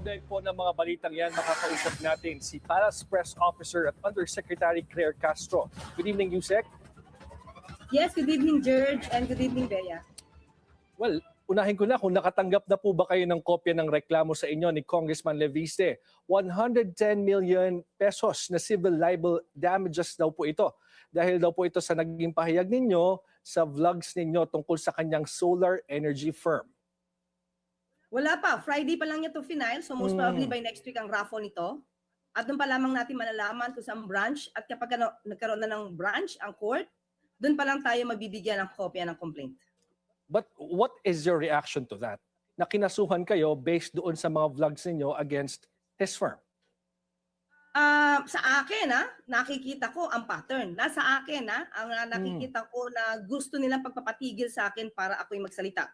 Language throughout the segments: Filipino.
Kaugnay po ng mga balitang yan, makakausap natin si Palace Press Officer at Undersecretary Claire Castro. Good evening, Yusek. Yes, good evening, George, and good evening, Bea. Well, unahin ko na kung nakatanggap na po ba kayo ng kopya ng reklamo sa inyo ni Congressman Leviste. 110 million pesos na civil libel damages daw po ito. Dahil daw po ito sa naging pahayag ninyo sa vlogs ninyo tungkol sa kanyang solar energy firm. Wala pa, Friday pa lang niya to final, so most probably by next week ang raffle nito. At doon pa lamang natin malalaman kung saan branch, at kapag nagkaroon na ng branch ang court, doon pa lang tayo mabibigyan ng kopya ng complaint. But what is your reaction to that? Na kinasuhan kayo based doon sa mga vlogs ninyo against his firm? Sa akin, nakikita ko ang pattern. Nasa akin, ang nakikita ko na gusto nilang pagpapatigil sa akin para ako'y magsalita.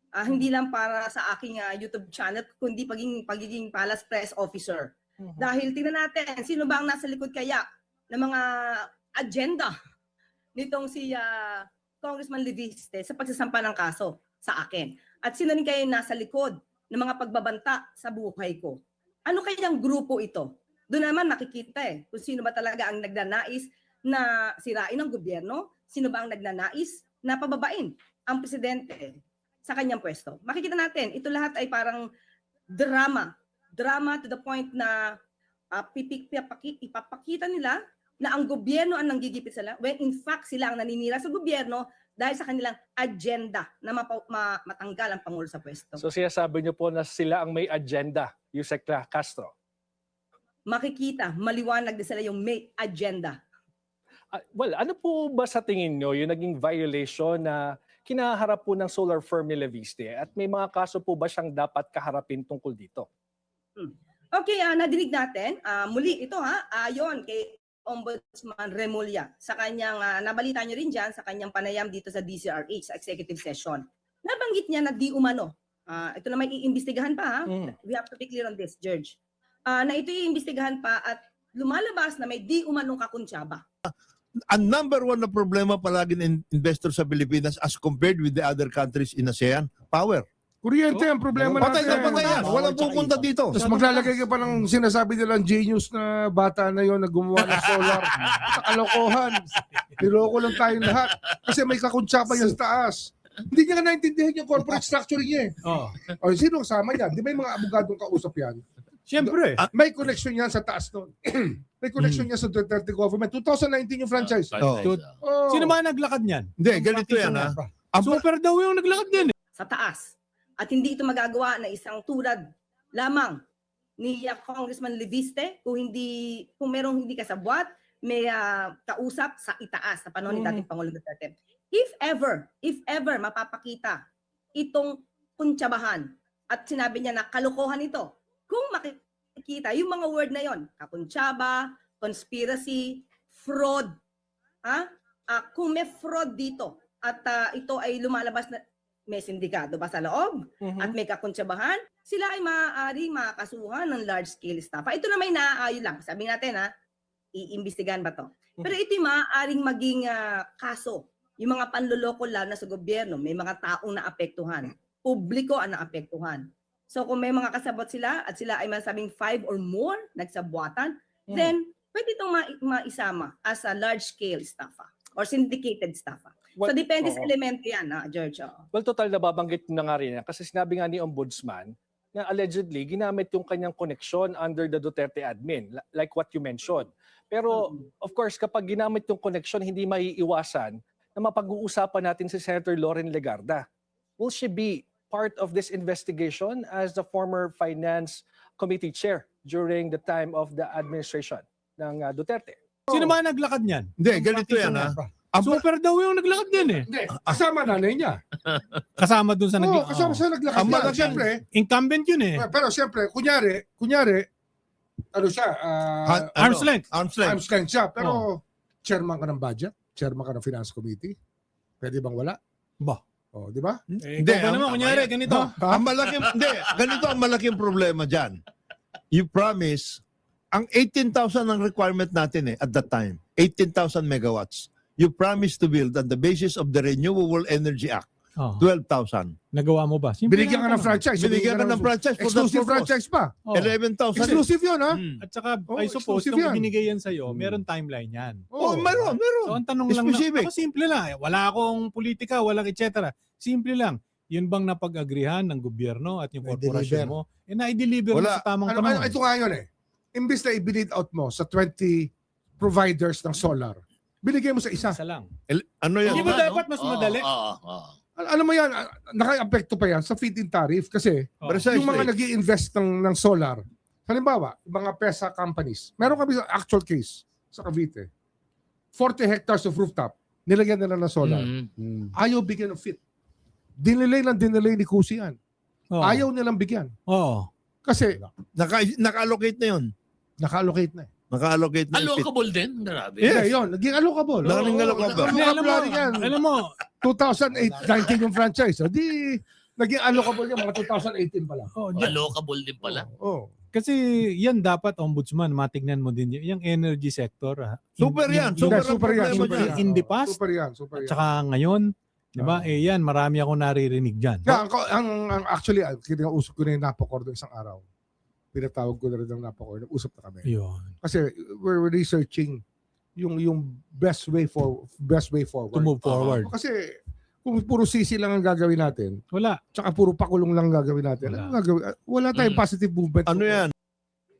Hindi lang para sa aking YouTube channel, kundi pagiging Palace Press Officer. Dahil tingnan natin, sino ba ang nasa likod kaya ng mga agenda nitong si Congressman Leviste sa pagsasampa ng kaso sa akin. At sino rin kayo nasa likod ng mga pagbabanta sa buhay ko. Ano kayang grupo ito? Doon naman makikita kung sino ba talaga ang nagnanais na sirain ang gobyerno, sino ba ang nagnanais na pababain ang presidente sa kanyang pwesto. Makikita natin, ito lahat ay parang drama. Drama to the point na ipapakita nila na ang gobyerno ang nanggigipit sila, when in fact sila ang naninira sa gobyerno dahil sa kanilang agenda na matanggal ang Pangulo sa pwesto. So sinasabi niyo po na sila ang may agenda, Yusek Castro? Makikita, maliwanag din sila yung may agenda. Well, ano po ba sa tingin niyo yung naging violation na kinaharap po ng solar firm ni Leviste? At may mga kaso po ba siyang dapat kaharapin tungkol dito? Okay, nadinig natin. Muli ito ayon kay Ombudsman Remulla sa kanyang, nabalita nyo rin dyan sa kanyang panayam dito sa DCRH, sa executive session. Nabanggit niya na di umano. Ito na may iimbestigahan pa We have to be clear on this, George. Na ito iimbestigahan pa at lumalabas na may di umanong kakuntsaba. Ang number one na problema palagi ng investor sa Pilipinas as compared with the other countries in ASEAN, power. Kuryente ang problema Patay natin. na patay yan. Walang pupunta dito. Tapos maglalagay ka pa ng sinasabi nilang genius na bata na yon na gumawa ng solar. Sa kalokohan. Niloko lang tayong lahat. Kasi may kakuntsapa yan sa taas. Hindi niya naintindihan yung corporate structure niya O sino kasama yan? Di ba yung mga abogadong kausap yan? Siyempre. May connection yan sa taas nun. May connection yan sa Duterte government. 2019 yung franchise. Sino ba naglakad niyan? Hindi, ganito yan Super daw yung naglakad niyan Sa taas. At hindi ito magagawa na isang tulad lamang ni Congressman Leviste kung merong hindi kasabwat, may kausap sa itaas sa panahon ni dating Pangulong Duterte. If ever mapapakita itong kuntsabahan at sinabi niya na kalokohan ito, kung makikita yung mga word na yon, kakuntsaba, conspiracy, fraud, kung may fraud dito at ito ay lumalabas na may sindikato ba sa loob at may kakuntsabahan, sila ay maaaring makakasuhan ng large-scale staff. Ito na may naaayon lang. Sabi natin, iimbestigahan ba to? Pero ito yung maaaring maging kaso. Yung mga panloloko lalo na sa gobyerno, may mga taong naapektuhan. Publiko ang naapektuhan. So kung may mga kasabot sila at sila ay masabing 5 or more nagsabwatan, then pwede itong maisama as a large-scale staff or syndicated staff. So depende sa elemento yan, George. Well, total nababanggit na nga rin yan. Kasi sinabi nga ni Ombudsman na allegedly ginamit yung kanyang connection under the Duterte admin, like what you mentioned. Pero of course, kapag ginamit yung connection, hindi maiiwasan na mapag-uusapan natin si Senator Loren Legarda. Will she be part of this investigation as the former Finance Committee Chair during the time of the administration ng Duterte? Sino ba naglakad niyan? Hindi, ganito yan Super daw yung naglakad niyan Hindi, kasama nanay niya. Kasama dun sa Oo, kasama siya naglakad niya. Siyempre, incumbent yun pero siyempre, kunyari, ano siya, Arm's length. Arm's length. arm's length siya, pero chairman ka ng budget, chairman ka ng finance committee, pwede bang wala? Ba? Di ba? Hindi ba naman, kunyari, ganito. Ganito ang malaking problema dyan. You promise, ang 18,000 ang requirement natin at that time, 18,000 megawatts. You promise to build on the basis of the Renewable Energy Act Oh. 12,000. Nagawa mo ba? Simple Binigyan ka lang ng franchise. Binigyan ka ng franchise for that Exclusive purpose. franchise pa. Oh. 11,000. Exclusive yun, ha? Hmm. At saka, Oh, I suppose, exclusive nung yan. binigay yan sa'yo, Hmm. meron timeline yan. Oh, meron. So, ang tanong lang Specific. ako, simple lang. Wala akong politika, walang etc. Simple lang. Yun bang napag-agrihan ng gobyerno at yung korporasyon mo? Na-deliver mo Wala. sa tamang Ano, panahon. ito nga yun eh. Imbis na i-bid out mo sa 20 providers ng solar, binigay mo sa isa. Isa lang. Ano yan? Hindi ba dapat mas madali? Alam mo yan, naka-apekto pa yan sa feed-in tariff kasi Oh. Precisely. yung mga nag invest ng solar, halimbawa, mga PESA companies, meron kami sa actual case sa Cavite, 40 hectares of rooftop, nilagyan nila ng solar. Ayaw bigyan ng fit. Dinelay ni Kusi yan. Oh. Ayaw nilang bigyan. Oo. Kasi Naka-allocate na yun. naka-allocate na eh. Naka-allocate na yung fit. Allocable din? Grabe. Yes. Yeah, yun. Naging allocable. Naging allocable. Hindi, alam mo, 2008, 19 yung franchise. O di, naging allocable yung mga 2018 pa lang. oh, Allocable din pala. Oh. kasi yan dapat, ombudsman, matignan mo din yung energy sector. Super yan. Super, ang Super yan. problema Super dyan. yan. In the past, Super yan. Super at yan. saka ngayon, di ba? Yan, marami akong naririnig dyan. Kaya, ang actually, kinausap ko na yung Napocor doon isang araw. Pinatawag ko na rin ng Napocor. Nag-usap na kami. Yun. Kasi we're researching yung best way forward. To move forward. Kasi kung puro sisi lang ang gagawin natin, Wala. tsaka puro pakulong lang ang gagawin natin, Wala. ano gagawin? Wala tayong positive movement. Ano yan?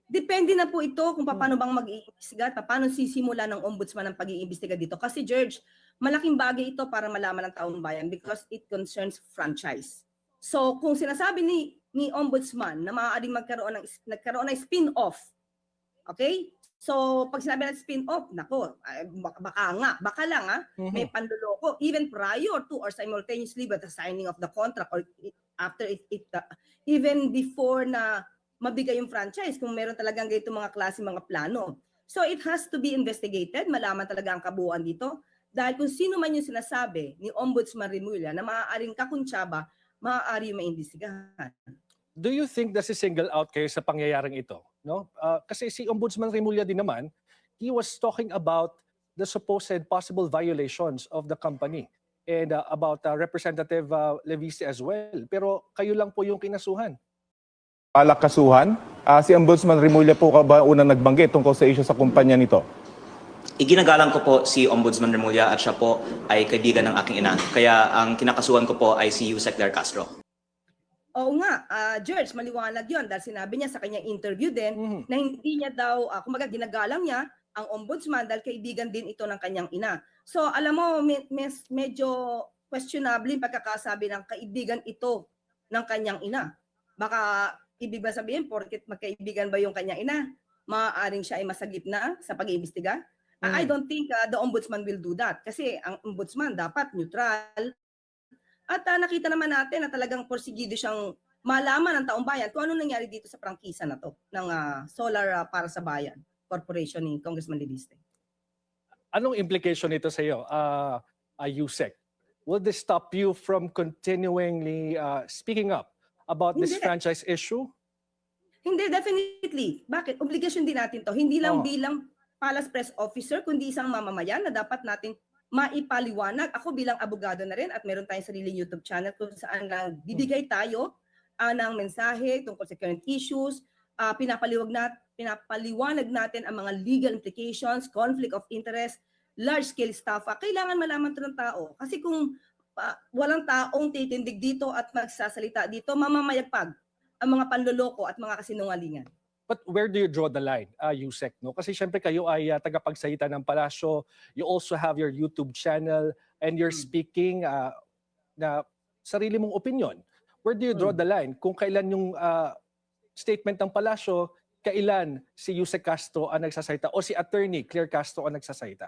Depende na po ito kung paano bang mag-iimbestiga at paano sisimula ng ombudsman ang pag-iimbestiga dito. Kasi George, malaking bagay ito para malaman ng taong bayan because it concerns franchise. So kung sinasabi ni ombudsman na maaaring nagkaroon ng spin-off, okay? So pag sinabi ng spin-off, nako, baka lang may panloloko even prior to or simultaneously with the signing of the contract or after even before na mabigay yung franchise kung meron talagang ganito mga klase mga plano. So it has to be investigated, malaman talaga ang kabuuan dito. Dahil kung sino man yung sinasabi ni Ombudsman Remulla na maaaring kakuntsaba, maaari yung maimbestigahan. Do you think single out kayo sa pangyayaring ito? No? Kasi si Ombudsman Remulla din naman, he was talking about the supposed possible violations of the company and about Representative Leviste as well. Pero kayo lang po yung kinasuhan. Alak kasuhan. Si Ombudsman Remulla po ba unang nagbanggit tungkol sa issue sa kumpanya nito? Iginagalang ko po si Ombudsman Remulla at siya po ay kaibigan ng aking ina. Kaya ang kinakasuhan ko po ay si Yusek Dar Castro. Oo nga, George, maliwanag yun dahil sinabi niya sa kanyang interview din na hindi niya daw, kumbaga ginagalang niya ang ombudsman dahil kaibigan din ito ng kanyang ina. So alam mo, medyo questionable yung pagkakasabi ng kaibigan ito ng kanyang ina. Baka ibig ba sabihin, porket magkaibigan ba yung kanyang ina, maaaring siya ay masagip na sa pag-iimbestiga? I don't think the ombudsman will do that. Kasi ang ombudsman dapat neutral. At nakita naman natin na talagang porsigido siyang malaman ng taong bayan kung ano nangyari dito sa prangkisa na to ng Solar para sa Bayan Corporation ni Congressman Leviste. Anong implication nito sa iyo, Yusek? Will this stop you from continually speaking up about this Hindi. franchise issue? Hindi, definitely. Bakit? Obligasyon din natin to. Hindi lang Oh. bilang Palace Press Officer, kundi isang mamamayan na dapat natin maipaliwanag. Ako bilang abogado na rin at meron tayong sariling YouTube channel kung saan bibigay tayo ng mensahe tungkol sa current issues. Pinapaliwanag natin ang mga legal implications, conflict of interest, large-scale staffa. Kailangan malaman ito ng tao. Kasi kung walang taong titindig dito at magsasalita dito, mamamayagpag ang mga panloloko at mga kasinungalingan. But where do you draw the line, Yusek? No? Kasi syempre kayo ay tagapagsalita ng palasyo. You also have your YouTube channel and you're speaking na sarili mong opinion. Where do you draw the line? Kung kailan yung statement ng palasyo, kailan si Yusek Castro ang nagsasalita o si Attorney Claire Castro ang nagsasalita?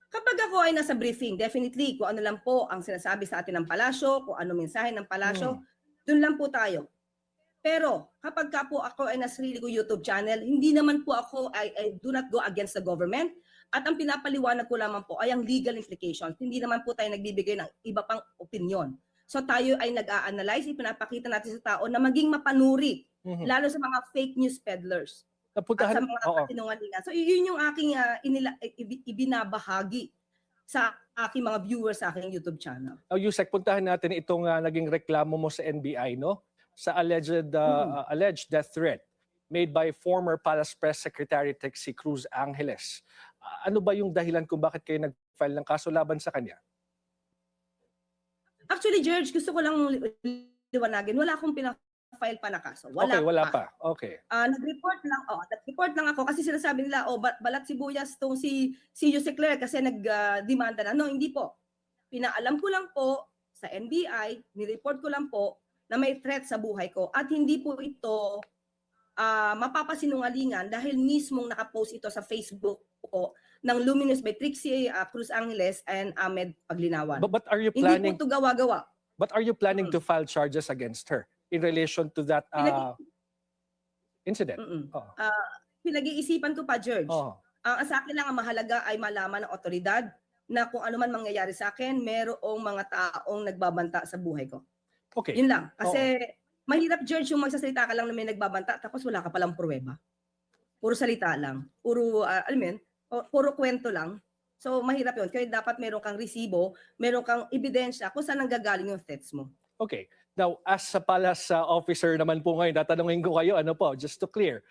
Kapag ako ay nasa briefing, definitely kung ano lang po ang sinasabi sa atin ng palasyo, kung ano mensahe ng palasyo, dun lang po tayo. Pero kapag ka po ako ay nasa sarili ko YouTube channel, hindi naman po ako, I do not go against the government. At ang pinapaliwanag ko lamang po ay ang legal implications. Hindi naman po tayo nagbibigay ng iba pang opinion. So tayo ay nag-a-analyze, ipinapakita natin sa tao na maging mapanuri, lalo sa mga fake news peddlers at sa mga kasinungalingan. So yun yung aking ibinabahagi sa aking mga viewers sa aking YouTube channel. Yusek, puntahan natin itong naging reklamo mo sa NBI, no? Sa alleged death threat made by former Palace Press Secretary Trixie Cruz Angeles. Ano ba yung dahilan kung bakit kayo nag-file ng kaso laban sa kanya? Actually, George, gusto ko lang liwanagin, wala akong pinaka-file pa na kaso. Wala pa. Okay. Nag-report lang ako kasi sinasabi nila, balat sibuyas tong si Jose Claire kasi nag-demanda na. No, hindi po. Pinaalam ko lang po sa NBI, nireport ko lang po na may threat sa buhay ko at hindi po ito mapapasinungalingan dahil mismong nakapost ito sa Facebook po ng Luminous by Trixie Cruz Angeles and Ahmed Paglinawan. But are you Hindi planning po ito gawa-gawa. But are you planning to file charges against her in relation to that incident? Oo. Pinag-iisipan ko pa, George. Oo. Ang sa akin lang ang mahalaga ay malaman ng otoridad na kung ano man mangyayari sa akin, merong mga taong nagbabanta sa buhay ko. Okay. Yun lang. Kasi mahirap, George, yung magsasalita ka lang na may nagbabanta tapos wala ka palang pruweba. Puro salita lang. Puro, puro kwento lang. So, mahirap yun. Kaya dapat meron kang resibo, meron kang ebidensya kung saan nanggagaling yung threats mo. Okay. Now, as a palace officer naman po ngayon, tatanungin ko kayo, just to clear.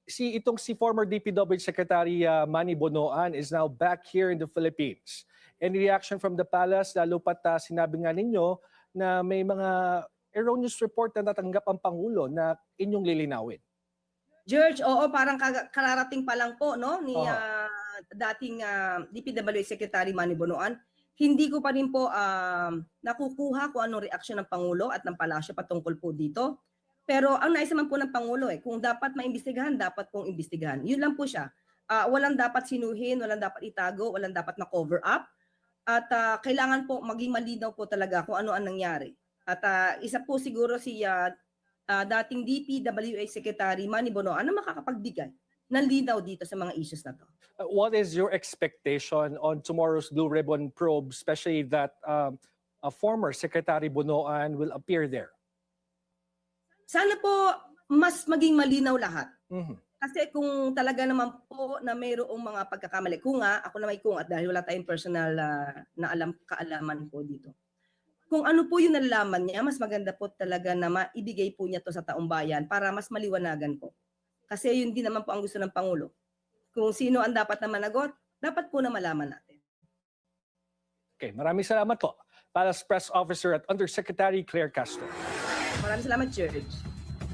Si former DPW Secretary Manny Bonoan is now back here in the Philippines. Any reaction from the palace, lalo pat sinabi nga ninyo na may mga erroneous report na natanggap ang Pangulo na inyong lilinawin? George, oo, parang kararating pa lang po no ni dating DPWH Secretary Manny Bonoan. Hindi ko pa rin po nakukuha kung anong reaksyon ng Pangulo at ng palasyo patungkol po dito. Pero ang nais naman po ng Pangulo kung dapat maimbestigahan, dapat pong imbestigahan. Yun lang po siya. Walang dapat sinuhin, walang dapat itago, walang dapat na cover up. At kailangan po maging malinaw po talaga kung ano ang nangyari. At isa po siguro si dating DPWH Secretary Manny Bonoan na makakapagbigay ng linaw dito sa mga issues na to. What is your expectation on tomorrow's Blue Ribbon probe, especially that a former Secretary Bonoan will appear there? Sana po mas maging malinaw lahat. Mhm. Kasi kung talaga naman po na mayroong mga pagkakamali, ako na may at dahil wala tayong personal na kaalaman po dito. Kung ano po yung nalalaman niya, mas maganda po talaga na maibigay po niya to sa taong bayan para mas maliwanagan po. Kasi yun din naman po ang gusto ng Pangulo. Kung sino ang dapat na managot, dapat po na malaman natin. Okay, maraming salamat po. Palace Press Officer at Undersecretary Claire Castro. Maraming salamat, George.